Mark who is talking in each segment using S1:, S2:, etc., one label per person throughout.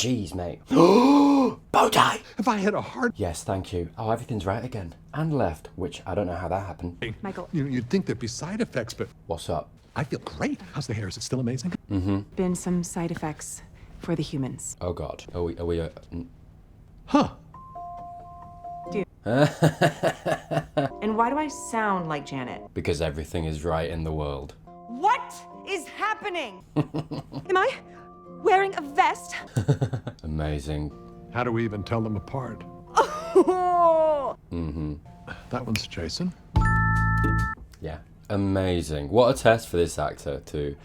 S1: Jeez, mate. Bow tie!
S2: If I had a heart...
S1: Yes, thank you. Oh, everything's right again. And left, which I don't know how that happened.
S3: Michael.
S2: You'd think there'd be side effects, but
S1: What's up?
S2: I feel great. How's the hair? Is it still amazing?
S3: Been some side effects for the humans.
S1: Oh, God. Are we
S2: Huh.
S3: And why do I sound like Janet?
S1: Because everything is right in the world.
S3: What is happening? Am I wearing a vest?
S1: Amazing.
S2: How do we even tell them apart?
S3: Oh.
S2: That one's Jason.
S1: Yeah. Amazing. What a test for this actor, too.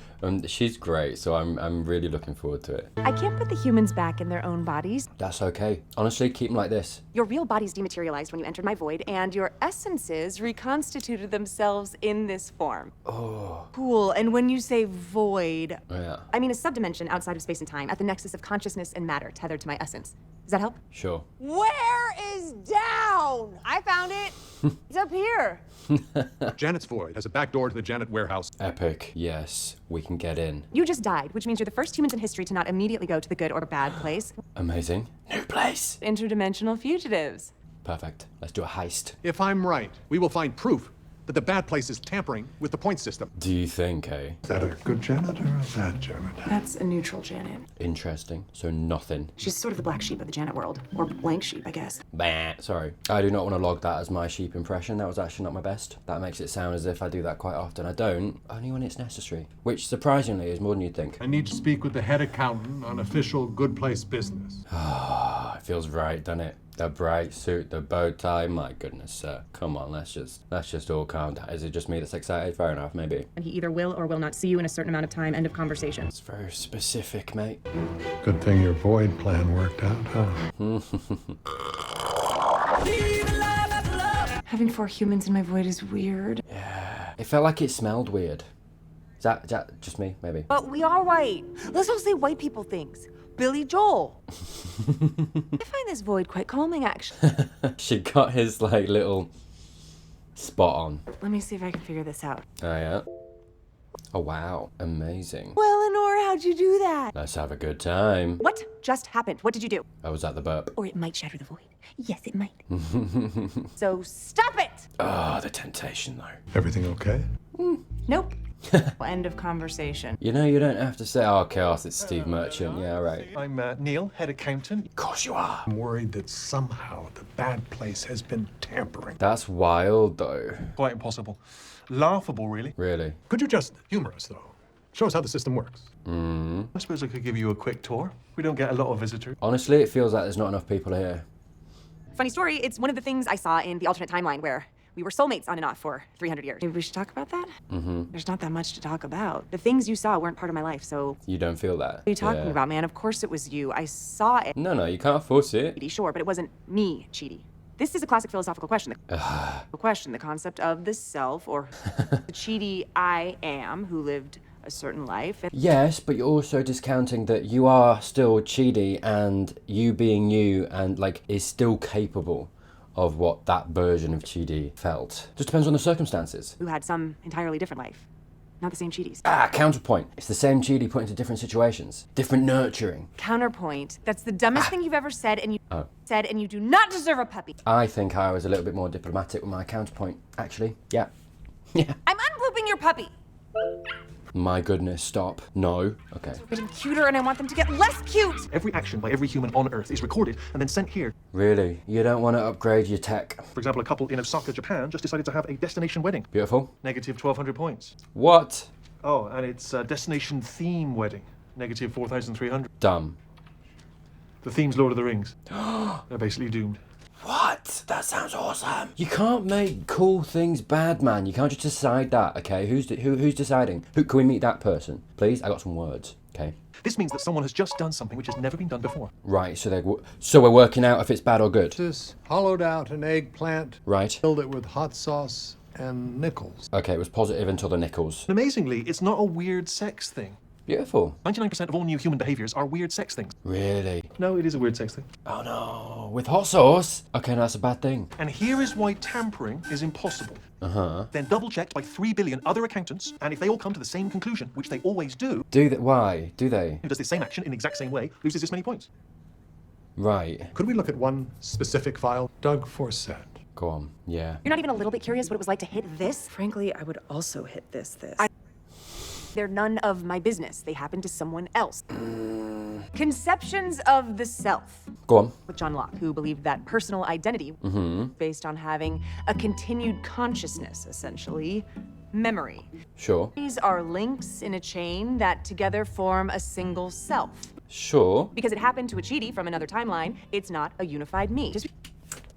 S1: She's great, so I'm really looking forward to it.
S3: I can't put the humans back in their own bodies.
S1: That's okay. Honestly, keep them like this.
S3: Your real bodies dematerialized when you entered my void, and your essences reconstituted themselves in this form.
S1: Oh.
S3: Cool. And when you say void,
S1: Yeah.
S3: I mean a subdimension outside of space and time, at the nexus of consciousness and matter, tethered to my essence. Does that help?
S1: Sure.
S3: Where is down? I found it. It's up here.
S2: Janet's void has a back door to the Janet warehouse.
S1: Epic. Yes, we can get in.
S3: You just died, which means you're the first humans in history to not immediately go to the good or bad place.
S1: Amazing. New place.
S3: Interdimensional fugitives.
S1: Perfect. Let's do a heist.
S2: If I'm right, we will find proof that the bad place is tampering with the point system.
S1: Do you think, eh?
S2: Is that a good Janet or a bad Janet?
S3: That's a neutral Janet.
S1: Interesting. So nothing.
S3: She's sort of the black sheep of the Janet world. Or blank sheep, I guess.
S1: Bah. Sorry. I do not want to log that as my sheep impression. That was actually not my best. That makes it sound as if I do that quite often. I don't, only when it's necessary. Which, surprisingly, is more than you'd think.
S2: I need to speak with the head accountant on official good place business.
S1: Ah, it feels right, doesn't it? The bright suit, the bow tie, my goodness, sir. Come on, let's just all calm down. Is it just me that's excited? Fair enough, maybe.
S3: And he either will or will not see you in a certain amount of time. End of conversation.
S1: It's very specific, mate.
S2: Good thing your void plan worked out, huh?
S3: Having 4 humans in my void is weird.
S1: It felt like it smelled weird. Is that just me, maybe?
S3: But we are white. Let's all say white people things. Billy Joel. I find this void quite calming, actually.
S1: She got his, like, little spot on.
S3: Let me see if I can figure this out.
S1: Oh, yeah. Oh, wow. Amazing.
S3: Well, Lenore, how'd you do that?
S1: Let's have a good time.
S3: What just happened? What did you do?
S1: I was at the burp.
S3: Or it might shatter the void. Yes, it might. So stop it!
S1: Oh, the temptation, though.
S2: Everything okay?
S3: Nope. End of conversation.
S1: You know, you don't have to say, oh, Chaos, it's Steve Merchant. Yeah, right.
S4: I'm Neil, head accountant.
S1: Of course you are.
S2: I'm worried that somehow the bad place has been tampering.
S1: That's wild, though.
S4: Quite impossible. Laughable, really.
S1: Really.
S2: Could you just humor us, though? Show us how the system works.
S4: I suppose I could give you a quick tour. We don't get a lot of visitors.
S1: Honestly, it feels like there's not enough people here.
S3: Funny story, it's one of the things I saw in the alternate timeline where we were soulmates on and off for 300 years. Maybe we should talk about that? There's not that much to talk about. The things you saw weren't part of my life, so what
S1: You don't feel that?
S3: are you talking about, man? Of course it was you. I saw it.
S1: No, you can't force it.
S3: Chidi, sure, but it wasn't me, Chidi. This is a classic philosophical question. The concept of the self, or the Chidi I am, who lived a certain life. And
S1: Yes, but you're also discounting that you are still Chidi and you being you and, like, is still capable of what that version of Chidi felt. Just depends on the circumstances.
S3: who had some entirely different life. Not the same Chidis.
S1: Counterpoint. It's the same Chidi put into different situations. Different nurturing.
S3: Counterpoint. That's the dumbest thing you've ever said, and you do not deserve a puppy.
S1: I think I was a little bit more diplomatic with my counterpoint, actually. Yeah. Yeah.
S3: I'm unpooping your puppy.
S1: My goodness, stop. No. Okay.
S3: Getting cuter, and I want them to get less cute.
S4: Every action by every human on Earth is recorded and then sent here.
S1: Really? You don't want to upgrade your tech?
S4: For example, a couple in Osaka, Japan just decided to have a destination wedding.
S1: Beautiful.
S4: Negative 1,200 points.
S1: What?
S4: Oh, and it's a destination theme wedding. Negative 4,300.
S1: Dumb.
S4: The theme's Lord of the Rings. They're basically doomed.
S1: What? That sounds awesome. You can't make cool things bad, man. You can't just decide that, okay? Who's deciding? Who can we meet that person? Please? I got some words, okay?
S4: This means that someone has just done something which has never been done before.
S1: Right, so we're working out if it's bad or good.
S2: This hollowed out an eggplant,
S1: Right.
S2: filled it with hot sauce and nickels.
S1: Okay, it was positive until the nickels.
S4: And amazingly, it's not a weird sex thing.
S1: Beautiful.
S4: 99% of all new human behaviors are weird sex things.
S1: Really?
S4: No, it is a weird sex thing.
S1: Oh no, with hot sauce? Okay, no, that's a bad thing.
S4: And here is why tampering is impossible. Then double-checked by 3 billion other accountants, and if they all come to the same conclusion, which they always do,
S1: Why? Do they?
S4: who does the same action in the exact same way loses this many points.
S1: Right.
S2: Could we look at one specific file? Doug Forsett.
S1: Go on. Yeah.
S3: You're not even a little bit curious what it was like to hit this?
S5: Frankly, I would also hit this.
S3: They're none of my business. They happen to someone else. Conceptions of the self.
S1: Go on.
S3: With John Locke, who believed that personal identity, based on having a continued consciousness, essentially, memory.
S1: Sure.
S3: These are links in a chain that together form a single self.
S1: Sure.
S3: Because it happened to a Chidi from another timeline, it's not a unified me.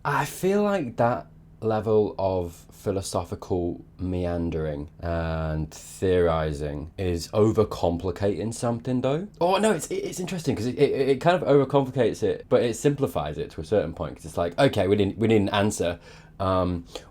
S1: I feel like that level of philosophical meandering and theorizing is overcomplicating something, though. Oh no, it's interesting because it kind of overcomplicates it, but it simplifies it to a certain point. Because it's like, okay, we need an answer.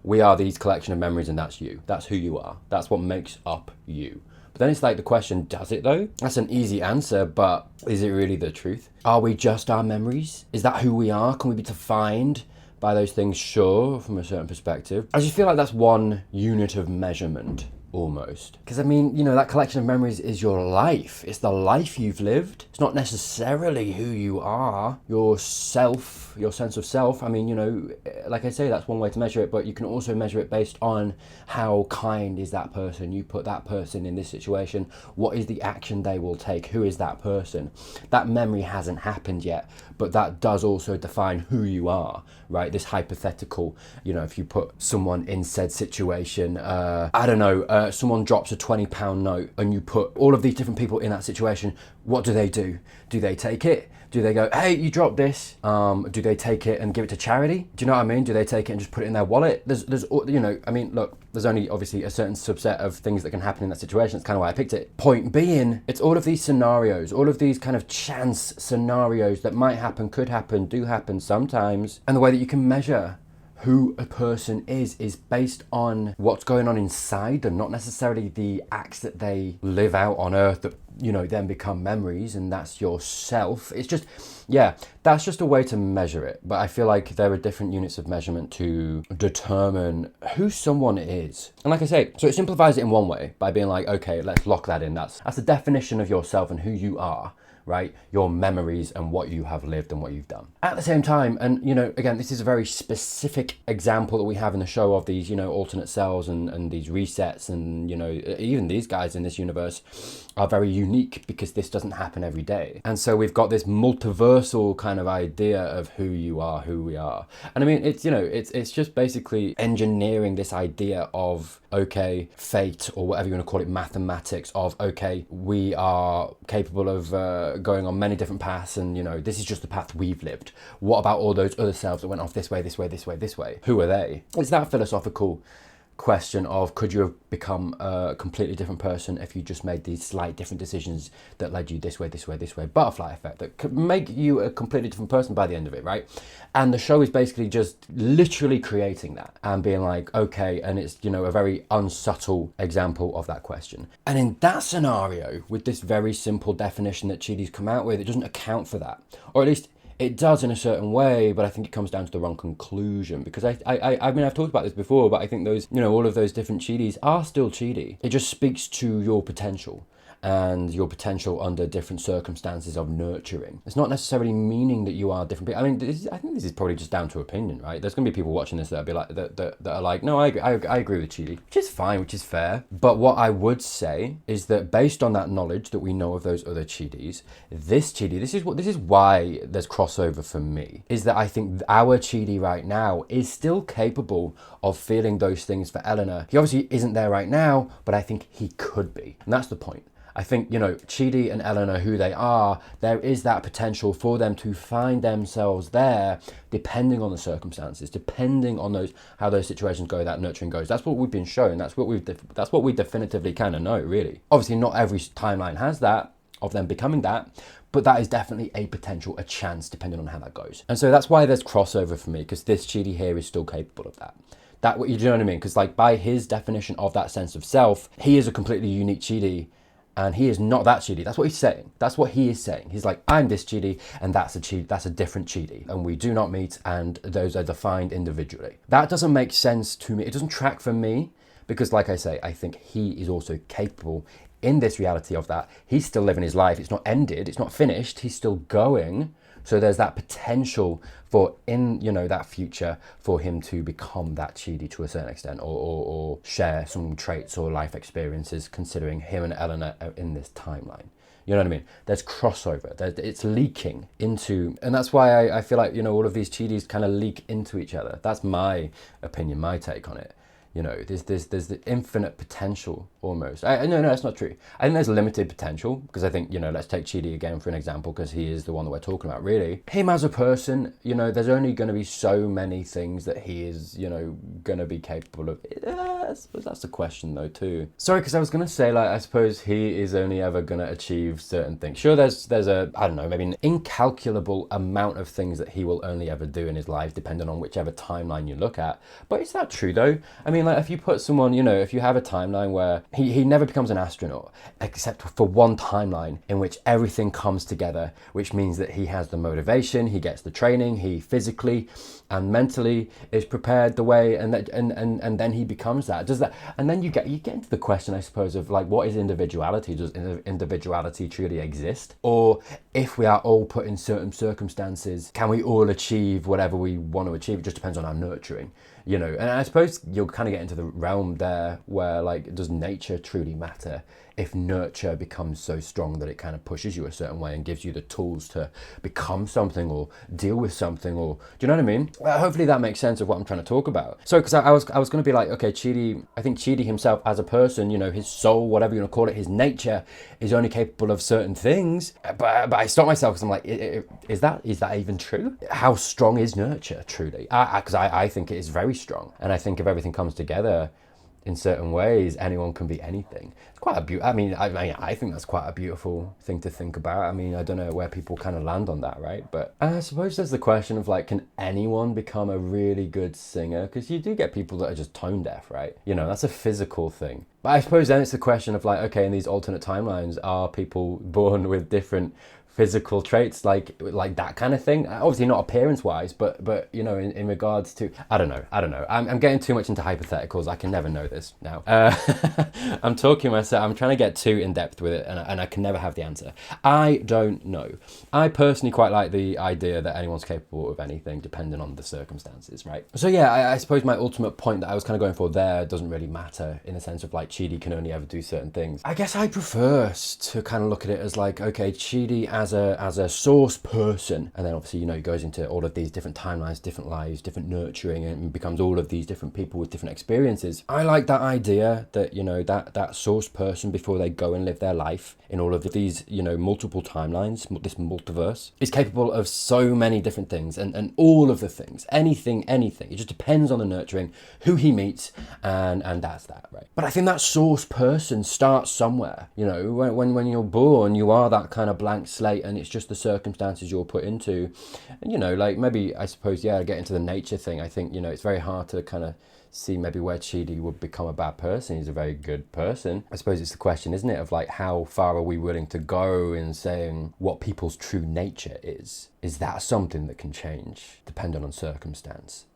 S1: We are these collection of memories, and that's you. That's who you are. That's what makes up you. But then it's like the question, does it though? That's an easy answer, but is it really the truth? Are we just our memories? Is that who we are? Can we be defined by those things? Sure, from a certain perspective. I just feel like that's one unit of measurement, almost. Because I mean, you know, that collection of memories is your life. It's the life you've lived. It's not necessarily who you are, your self, your sense of self. I mean, you know, like I say, that's one way to measure it, but you can also measure it based on how kind is that person. You put that person in this situation. What is the action they will take? Who is that person? That memory hasn't happened yet, but that does also define who you are, right? This hypothetical, you know, if you put someone in said situation, I don't know, someone drops a £20 note and you put all of these different people in that situation, what do they do? Do they take it? Do they go, hey, you dropped this? Do they take it and give it to charity? Do you know what I mean? Do they take it and just put it in their wallet? There's, you know, I mean, look, there's only obviously a certain subset of things that can happen in that situation. That's kind of why I picked it. Point being, it's all of these scenarios, all of these kind of chance scenarios that might happen, could happen, do happen sometimes. And the way that you can measure who a person is based on what's going on inside them, not necessarily the acts that they live out on earth that, you know, then become memories, and that's your self. It's just, yeah, that's just a way to measure it. But I feel like there are different units of measurement to determine who someone is. And like I say, so it simplifies it in one way by being like, okay, let's lock that in. That's the definition of yourself and who you are. Right? Your memories and what you have lived and what you've done. At the same time, and you know, again, this is a very specific example that we have in the show of these, you know, alternate selves and these resets, and you know, even these guys in this universe are very unique because this doesn't happen every day. And so we've got this multiversal kind of idea of who you are, who we are. And I mean, it's, you know, it's just basically engineering this idea of, okay, fate, or whatever you want to call it, mathematics of, okay, we are capable of going on many different paths, and you know, this is just the path we've lived. What about all those other selves that went off this way, this way, this way, this way? Who are they? It's that philosophical question of, could you have become a completely different person if you just made these slight different decisions that led you this way, this way, this way? Butterfly effect that could make you a completely different person by the end of it, right? And the show is basically just literally creating that and being like, okay, and it's, you know, a very unsubtle example of that question. And in that scenario, with this very simple definition that Chidi's come out with, it doesn't account for that, or at least it does in a certain way, but I think it comes down to the wrong conclusion, because I mean, I've talked about this before, but I think those, you know, all of those different Chidis are still Chidi. It just speaks to your potential and your potential under different circumstances of nurturing. It's not necessarily meaning that you are different people. I mean, I think this is probably just down to opinion, right? There's going to be people watching this that'll be like, that are like, no, I agree with Chidi, which is fine, which is fair. But what I would say is that based on that knowledge that we know of those other Chidis, this Chidi, this is why there's crossover for me, is that I think our Chidi right now is still capable of feeling those things for Eleanor. He obviously isn't there right now, but I think he could be. And that's the point. I think, you know, Chidi and Eleanor, who they are, there is that potential for them to find themselves there, depending on the circumstances, depending on those, how those situations go, that nurturing goes. That's what we've been shown. That's what we definitively kind of know, really. Obviously, not every timeline has that, of them becoming that, but that is definitely a potential, a chance, depending on how that goes. And so that's why there's crossover for me, because this Chidi here is still capable of that. That, you know what I mean? Because like by his definition of that sense of self, he is a completely unique Chidi. And he is not that Chidi. That's what he's saying. That's what he is saying. He's like, I'm this Chidi, and that's a different Chidi. And we do not meet, and those are defined individually. That doesn't make sense to me. It doesn't track for me, because like I say, I think he is also capable in this reality of that. He's still living his life. It's not ended. It's not finished. He's still going. So there's that potential for in, that future for him to become that Chidi to a certain extent, or share some traits or life experiences, considering him and Eleanor are in this timeline. You know what I mean? There's crossover. It's leaking into, and that's why I feel like, all of these Chidis kind of leak into each other. That's my opinion, my take on it. There's the infinite potential almost. No, that's not true. I think there's limited potential, because I think, let's take Chidi again for an example, because he is the one that we're talking about, really. Him as a person, there's only going to be so many things that he is, going to be capable of. I suppose that's the question, though, too. Sorry, because I was going to say, I suppose he is only ever going to achieve certain things. Sure, there's a, I don't know, maybe an incalculable amount of things that he will only ever do in his life, depending on whichever timeline you look at. But is that true, though? I mean, if you put someone, if you have a timeline where he never becomes an astronaut, except for one timeline in which everything comes together, which means that he has the motivation, he gets the training, he physically and mentally is prepared the way, and then he becomes that. Does that, and then you get into the question, I suppose, of what is individuality? Does individuality truly exist? Or if we are all put in certain circumstances, can we all achieve whatever we want to achieve? It just depends on our nurturing. And I suppose you'll kind of get into the realm there where, does nature truly matter if nurture becomes so strong that it kind of pushes you a certain way and gives you the tools to become something or deal with something, or do you know what I mean? Hopefully that makes sense of what I'm trying to talk about. So, because I was going to be like, okay, Chidi, I think Chidi himself as a person, his soul, whatever you want to call it, his nature is only capable of certain things. But I stopped myself because I'm like, is that even true? How strong is nurture truly? Because I think it is very strong, and I think if everything comes together in certain ways, anyone can be anything. It's quite a I think that's quite a beautiful thing to think about. I mean, I don't know where people kind of land on that, right? But I suppose there's the question of can anyone become a really good singer? Because you do get people that are just tone deaf, right? That's a physical thing. But I suppose then it's the question of okay, in these alternate timelines, are people born with different physical traits, like that kind of thing? Obviously not appearance wise, but in regards to, I don't know. I'm getting too much into hypotheticals. I can never know this now. I'm talking myself. I'm trying to get too in depth with it, and I can never have the answer. I don't know. I personally quite like the idea that anyone's capable of anything, depending on the circumstances, right? So yeah, I suppose my ultimate point that I was kind of going for there doesn't really matter, in the sense of Chidi can only ever do certain things. I guess I prefer to kind of look at it as okay, Chidi as a source person, and then obviously he goes into all of these different timelines, different lives, different nurturing, and becomes all of these different people with different experiences. I like that idea that that source person, before they go and live their life in all of these multiple timelines, this multiverse, is capable of so many different things, and all of the things, anything. It just depends on the nurturing, who he meets, and that's that, right? But I think that source person starts somewhere. When you're born, you are that kind of blank slate, and it's just the circumstances you're put into. And maybe, I suppose, yeah, get into the nature thing. I think it's very hard to kind of see maybe where Chidi would become a bad person. He's a very good person. I suppose it's the question, isn't it, of how far are we willing to go in saying what people's true nature is? Is that something that can change depending on circumstance?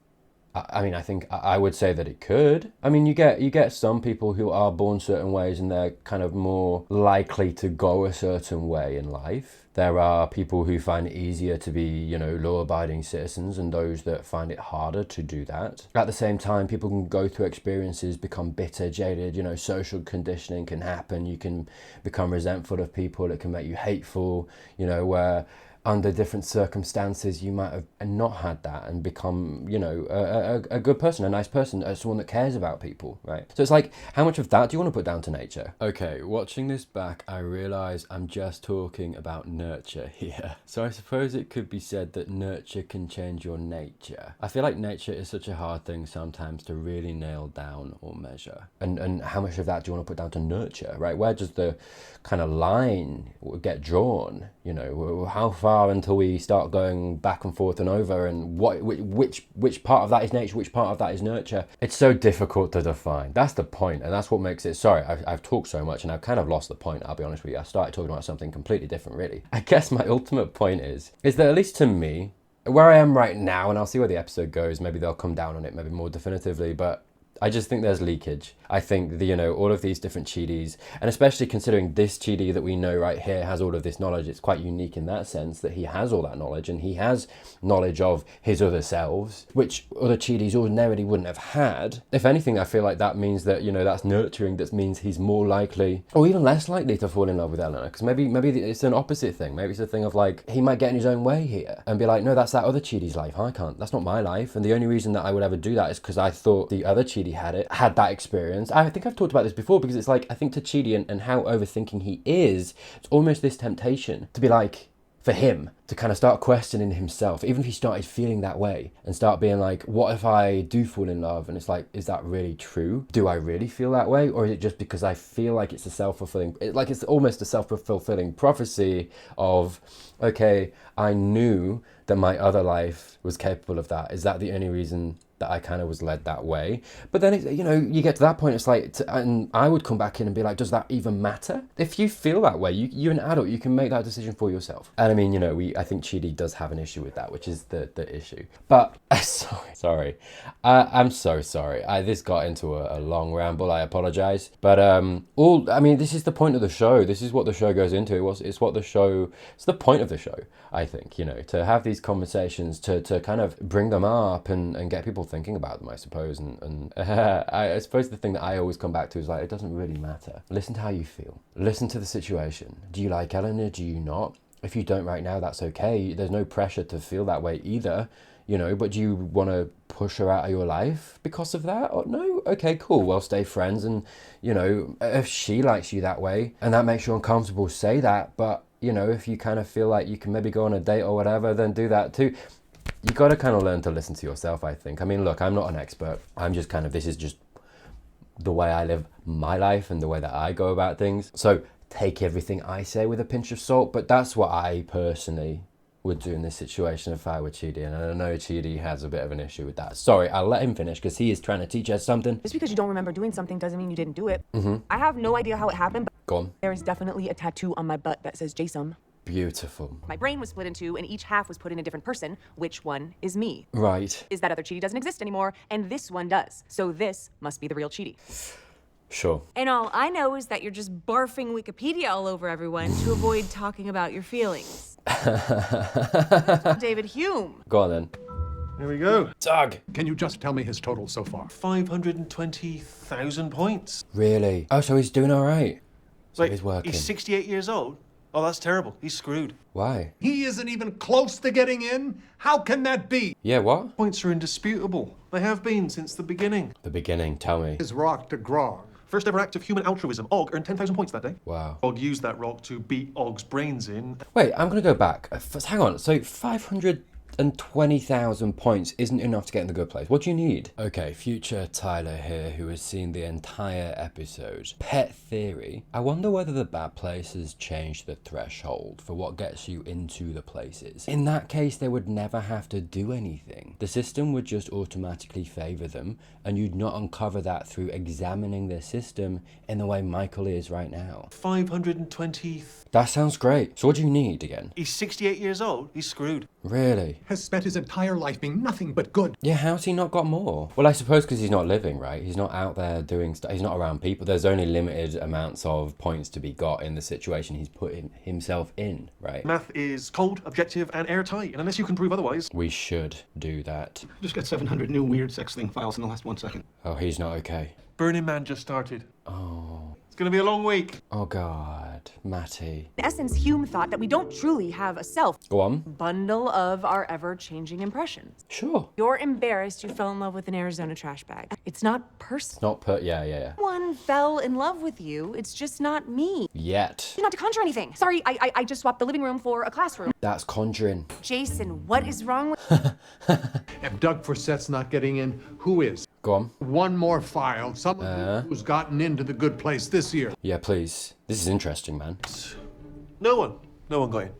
S1: I mean, I think I would say that it could. I mean, you get some people who are born certain ways, and they're kind of more likely to go a certain way in life. There are people who find it easier to be, law-abiding citizens, and those that find it harder to do that. At the same time, people can go through experiences, become bitter, jaded, social conditioning can happen. You can become resentful of people. It can make you hateful, where under different circumstances you might have not had that and become a good person, a nice person, someone that cares about people, right? So it's how much of that do you want to put down to nature? Okay, watching this back, I realize I'm just talking about nurture here. So I suppose it could be said that nurture can change your nature. I feel like nature is such a hard thing sometimes to really nail down or measure, and how much of that do you want to put down to nurture, right? Where does the kind of line get drawn? How far are until we start going back and forth and over, and which part of that is nature, which part of that is nurture. It's so difficult to define. That's the point, and that's what makes it. Sorry, I've talked so much and I've kind of lost the point, I'll be honest with you. I started talking about something completely different, really. I guess my ultimate point is that at least to me, where I am right now, and I'll see where the episode goes, maybe they'll come down on it maybe more definitively, but I just think there's leakage. I think all of these different Chidis, and especially considering this Chidi that we know right here has all of this knowledge, it's quite unique in that sense that he has all that knowledge, and he has knowledge of his other selves, which other Chidis ordinarily wouldn't have had. If anything, I feel like that means that, that's nurturing, that means he's more likely, or even less likely to fall in love with Eleanor, because maybe it's an opposite thing. Maybe it's a thing of like, he might get in his own way here, and be like, no, that's that other Chidi's life, that's not my life, and the only reason that I would ever do that is because I thought the other Chidi had that experience. I think I've talked about this before, because it's like, I think to Chidi and how overthinking he is, it's almost this temptation to be like, for him to kind of start questioning himself, even if he started feeling that way, and start being like, what if I do fall in love? And it's like, is that really true? Do I really feel that way? Or is it just because I feel like it's a self-fulfilling, it's almost a self-fulfilling prophecy of, okay, I knew that my other life was capable of that. Is that the only reason that I kind of was led that way? But then, you get to that point, it's like, and I would come back in and be like, does that even matter? If you feel that way, you're an adult, you can make that decision for yourself. And I mean, I think Chidi does have an issue with that, which is the issue. But, sorry. I'm so sorry. This got into a long ramble, I apologize. But, this is the point of the show. This is what the show goes into. It's the point of the show, I think, to have these conversations, to kind of bring them up and get people thinking about them, I suppose. And I suppose the thing that I always come back to is like, it doesn't really matter. Listen to how you feel. Listen to the situation. Do you like Eleanor? Do you not? If you don't right now, that's okay. There's no pressure to feel that way either, but do you want to push her out of your life because of that? Or no? Okay, cool. Well, stay friends. And, if she likes you that way and that makes you uncomfortable, say that. But, if you kind of feel like you can maybe go on a date or whatever, then do that too. You got to kind of learn to listen to yourself, I think. I mean, look, I'm not an expert. I'm just this is just the way I live my life and the way that I go about things. So take everything I say with a pinch of salt, but that's what I personally would do in this situation if I were Chidi, and I know Chidi has a bit of an issue with that. Sorry, I'll let him finish because he is trying to teach us something.
S3: Just because you don't remember doing something doesn't mean you didn't do it. I have no idea how it happened, but
S1: Go on.
S3: there is definitely a tattoo on my butt that says Jason.
S1: Beautiful.
S3: My brain was split in two, and each half was put in a different person. Which one is me?
S1: Right.
S3: Is that other Chidi doesn't exist anymore, and this one does. So this must be the real Chidi.
S1: Sure.
S6: And all I know is that you're just barfing Wikipedia all over everyone to avoid talking about your feelings.
S3: David Hume.
S1: Go on then.
S4: Here we go.
S1: Doug.
S2: Can you just tell me his total so far?
S4: 520,000 points.
S1: Really? Oh, so he's doing all right. So
S4: Wait,
S1: he's working.
S4: he's 68 years old? Oh, that's terrible. He's screwed.
S1: Why?
S2: He isn't even close to getting in? How can that be?
S1: Yeah, what?
S4: Points are indisputable. They have been since the beginning.
S1: The beginning, tell me.
S2: His rock to Grog.
S4: First ever act of human altruism. Og earned 10,000 points that day.
S1: Wow.
S4: Og used that rock to beat Og's brains in.
S1: Wait, I'm going to go back. Hang on. So 520,000 points isn't enough to get in the good place. What do you need? Okay, future Tyler here, who has seen the entire episode. Pet theory. I wonder whether the bad places change the threshold for what gets you into the places. In that case, they would never have to do anything. The system would just automatically favour them, and you'd not uncover that through examining the system in the way Michael is right now.
S4: 520.
S1: That sounds great. So what do you need again?
S4: He's 68 years old. He's screwed.
S1: Really?
S2: Has spent his entire life being nothing but good.
S1: Yeah, how's he not got more? Well, I suppose because he's not living, right? He's not out there doing stuff. He's not around people. There's only limited amounts of points to be got in the situation he's put himself in, right?
S4: Math is cold, objective, and airtight, and unless you can prove otherwise.
S1: We should do that.
S7: Just got 700 new weird sexting files in the last 1 second.
S1: Oh, he's not okay.
S4: Burning Man just started.
S1: Oh.
S4: It's gonna be a long week.
S1: Oh, God. Matty.
S3: In essence, Hume thought that we don't truly have a self.
S1: Go on.
S3: Bundle of our ever-changing impressions.
S1: Sure.
S3: You're embarrassed you fell in love with an Arizona trash bag. It's not personal.
S1: Not yeah.
S3: One fell in love with you. It's just not me.
S1: Yet.
S3: Not to conjure anything. Sorry, I just swapped the living room for a classroom.
S1: That's conjuring.
S3: Jason, what is wrong with...
S2: If Doug Forset's not getting in, who is?
S1: Go on.
S2: One more file. Someone who's gotten into the good place this year.
S1: Yeah, please. This is interesting, man.
S4: No one got in.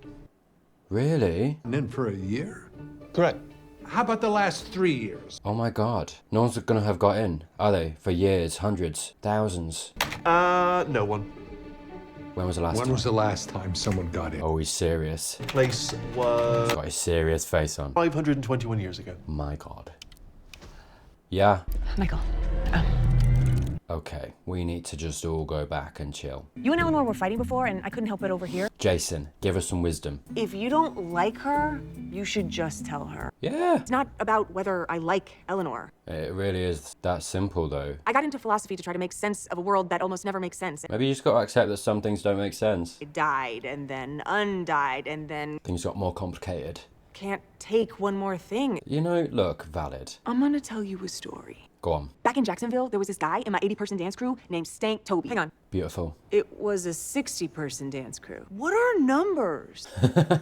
S1: Really?
S8: And then for a year?
S4: Correct.
S8: How about the last 3 years?
S1: Oh my god. No one's gonna have got in, are they? For years, hundreds, thousands.
S4: No one.
S1: When was the last
S8: When
S1: time?
S8: was the last time someone got in?
S1: Oh, he's serious.
S4: Place was
S1: He's got his serious face on.
S4: 521 years ago.
S1: My god. Yeah.
S3: Michael,
S1: Okay, we need to just all go back and chill.
S3: you and Eleanor were fighting before, and I couldn't help but overhear.
S1: Jason, give us some wisdom.
S3: If you don't like her, you should just tell her.
S1: Yeah.
S3: It's not about whether I like Eleanor.
S1: It really is that simple though.
S3: I got into philosophy to try to make sense of a world that almost never makes sense.
S1: Maybe you just gotta accept that some things don't make sense.
S3: It died, and then undied, and then
S1: Things got more complicated.
S3: can't take one more thing.
S1: You know, look, valid.
S3: I'm gonna tell you a story.
S1: Go on.
S3: Back in Jacksonville, there was this guy in my 80-person dance crew named Stank Toby. Hang on.
S1: Beautiful.
S3: It was a 60-person dance crew. What are numbers?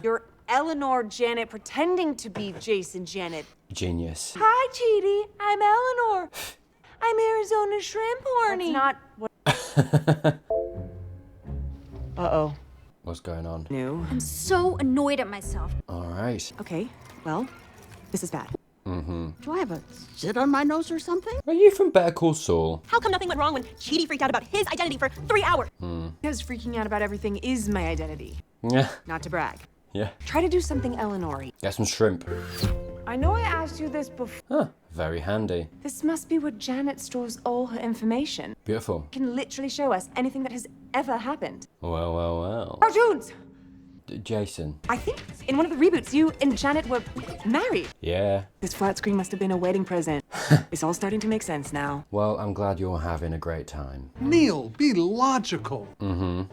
S3: You're Eleanor Janet pretending to be Jason Janet.
S1: Genius.
S3: Hi, Cheaty. I'm Eleanor. I'm Arizona Shrimp Horny. That's not what... Uh-oh.
S1: What's going on?
S3: New.
S9: I'm so annoyed at myself.
S1: Alright.
S3: Okay, well, this is bad.
S10: Do I have a zit on my nose or something?
S1: Are you from Better Call Saul?
S3: How come nothing went wrong when Cheaty freaked out about his identity for 3 hours? Because freaking out about everything is my identity.
S1: Yeah.
S3: Not to brag.
S1: Yeah.
S3: Try to do something Eleanor-y.
S1: Get some shrimp.
S3: I know I asked you this before.
S1: Huh. Very handy.
S3: This must be where Janet stores all her information.
S1: Beautiful.
S3: Can literally show us anything that has ever happened.
S1: Well, well, well.
S3: Cartoons!
S1: Jason.
S3: I think in one of the reboots, you and Janet were married.
S1: Yeah.
S3: This flat screen must have been a wedding present. It's all starting to make sense now.
S1: Well, I'm glad you're having a great time.
S8: Neil, be logical.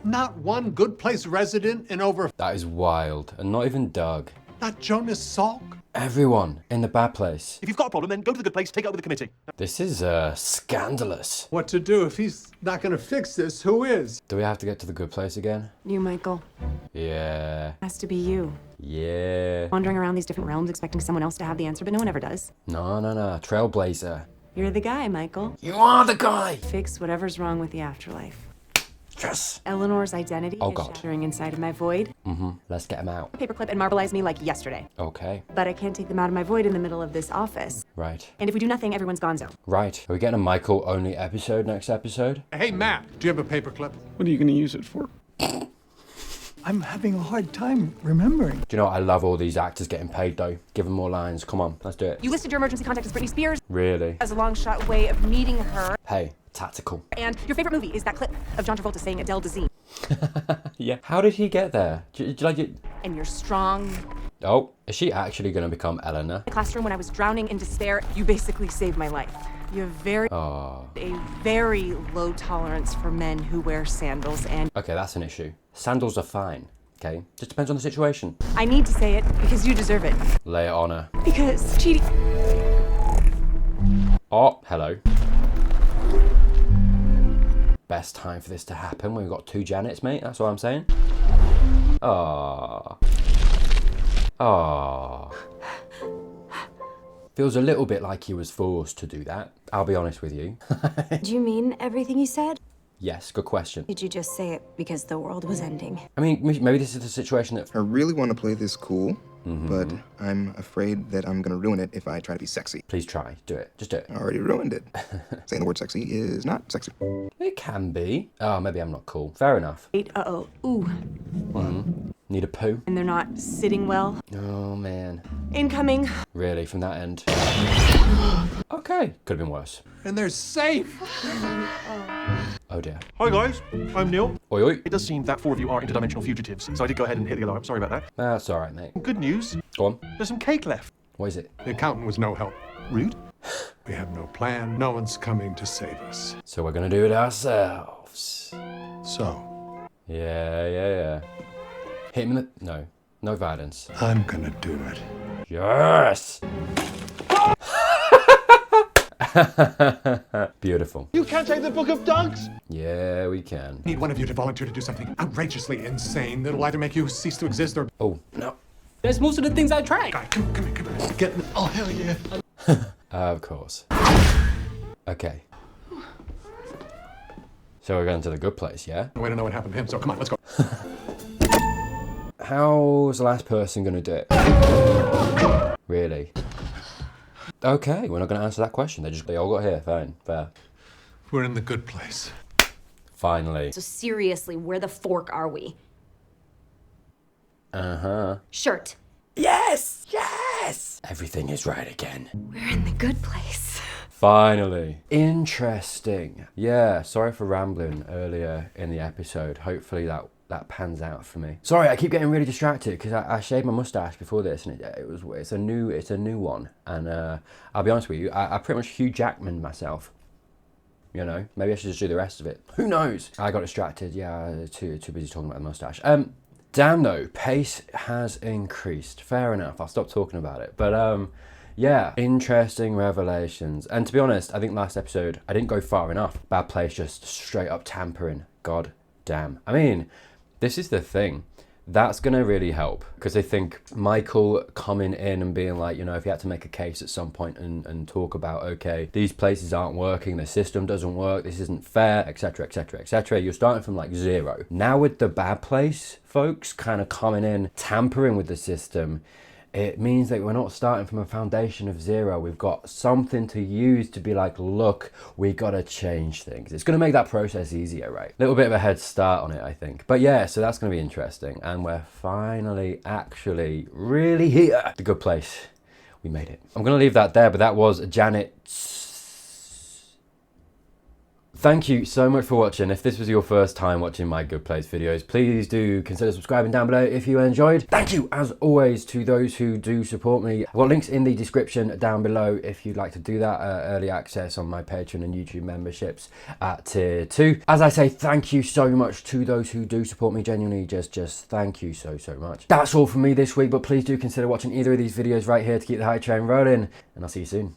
S8: Not one Good Place resident in over...
S1: That is wild. And not even Doug.
S8: Not Jonas Salk?
S1: Everyone in the bad place.
S4: If you've got a problem, then go to the good place, take it up with the committee.
S1: This is, scandalous.
S8: What to do? If he's not gonna fix this, who is?
S1: Do we have to get to the good place again?
S3: You, Michael.
S1: Yeah.
S3: Has to be you.
S1: Yeah.
S3: Wandering around these different realms expecting someone else to have the answer, but no one ever does.
S1: No. Trailblazer.
S3: You're the guy, Michael.
S1: You are the guy!
S3: Fix whatever's wrong with the afterlife.
S1: Yes.
S3: Eleanor's identity
S1: Oh,
S3: is
S1: God.
S3: shattering inside of my void.
S1: Let's get him out.
S3: Paperclip and marbleize me like yesterday.
S1: Okay.
S3: But I can't take them out of my void in the middle of this office.
S1: Right.
S3: And if we do nothing, everyone's gonzo.
S1: Right. Are we getting a Michael-only episode next episode?
S8: Hey, Matt, do you have a paperclip?
S7: What are you going to use it for?
S11: I'm having a hard time remembering.
S1: Do you know what? I love all these actors getting paid, though. Give them more lines. Come on, let's do it.
S3: You listed your emergency contact as Britney Spears
S1: Really?
S3: as a long shot way of meeting her.
S1: Hey, tactical.
S3: And your favorite movie is that clip of John Travolta saying Adele Dazeem.
S1: Yeah. How did he get there? Do you like it?
S3: And you're strong.
S1: Oh, is she actually going to become Eleanor?
S3: In the classroom when I was drowning in despair, you basically saved my life. You have a very low tolerance for men who wear sandals, and
S1: Okay, that's an issue. Sandals are fine, okay? Just depends on the situation.
S3: I need to say it because you deserve it.
S1: Lay it on her.
S3: Because cheating.
S1: Oh, hello. Best time for this to happen when we've got 2 Janets, mate. That's what I'm saying. Aww. Aww. Feels a little bit like he was forced to do that. I'll be honest with you.
S9: Do you mean everything you said?
S1: Yes, good question.
S9: Did you just say it because the world was ending?
S1: I mean, maybe this is the situation that...
S12: I really want to play this cool, but I'm afraid that I'm going to ruin it if I try to be sexy.
S1: Please try. Do it. Just do it.
S12: I already ruined it. Saying the word sexy is not sexy.
S1: It can be. Oh, maybe I'm not cool. Fair enough.
S3: Uh-oh. Ooh.
S1: Need a poo?
S3: And they're not sitting well.
S1: Oh, man.
S3: Incoming.
S1: Really, from that end? Okay. Could have been worse.
S8: And they're safe!
S1: Oh, dear.
S4: Hi guys, I'm Neil.
S1: Oi, oi.
S4: It does seem that 4 of you are interdimensional fugitives, so I did go ahead and hit the alarm. Sorry about that.
S1: That's all right, mate.
S4: Good news,
S1: Go on.
S4: there's some cake left.
S1: What is it?
S8: The accountant was no help.
S4: Rude.
S8: We have no plan. No one's coming to save us.
S1: So we're going to do it ourselves.
S8: So,
S1: Yeah. Hit him in the... No. No violence.
S8: I'm gonna do it.
S1: Yes! Beautiful.
S4: You can't take the Book of Dogs?
S1: Yeah, we can.
S8: Need one of you to volunteer to do something outrageously insane that'll either make you cease to exist or...
S1: Oh, no.
S11: That's most of the things I tried.
S8: Guy, come here. Get in. Oh, hell yeah.
S1: Of course. Okay. So we're going to the good place, yeah?
S8: We don't know what happened to him, so come on, let's go.
S1: How's the last person gonna do it? Really? Okay, we're not gonna answer that question. They all got here. Fine, fair.
S8: We're in the good place.
S1: Finally.
S9: So seriously, where the fork are we? Shirt.
S1: Yes! Yes! Everything is right again.
S9: We're in the good place.
S1: Finally. Interesting. Yeah, sorry for rambling earlier in the episode. Hopefully that pans out for me. Sorry, I keep getting really distracted because I shaved my mustache before this, and it's a new one. And I'll be honest with you, I pretty much Hugh Jackman myself. You know, maybe I should just do the rest of it. Who knows? I got distracted. Yeah, too busy talking about the mustache. Damn though, pace has increased. Fair enough. I'll stop talking about it. But yeah, interesting revelations. And to be honest, I think last episode I didn't go far enough. Bad Place just straight up tampering. God damn. I mean, this is the thing. That's gonna really help because I think Michael coming in and being like, you know, if he had to make a case at some point and talk about, okay, these places aren't working, the system doesn't work, this isn't fair, etc, etc, etc. You're starting from like zero. Now with the Bad Place folks kind of coming in, tampering with the system, it means that we're not starting from a foundation of zero. We've got something to use to be like, look, we gotta change things. It's gonna make that process easier, right? Little bit of a head start on it, I think. But yeah, so that's gonna be interesting. And we're finally actually really here. The Good Place. We made it. I'm gonna leave that there, but that was Janet's. Thank you so much for watching. If this was your first time watching my Good Place videos, please do consider subscribing down below if you enjoyed. Thank you, as always, to those who do support me. I've got links in the description down below if you'd like to do that. Early access on my Patreon and YouTube memberships at tier 2. As I say, thank you so much to those who do support me. Genuinely, just thank you so much. That's all from me this week, but please do consider watching either of these videos right here to keep the hype train rolling, and I'll see you soon.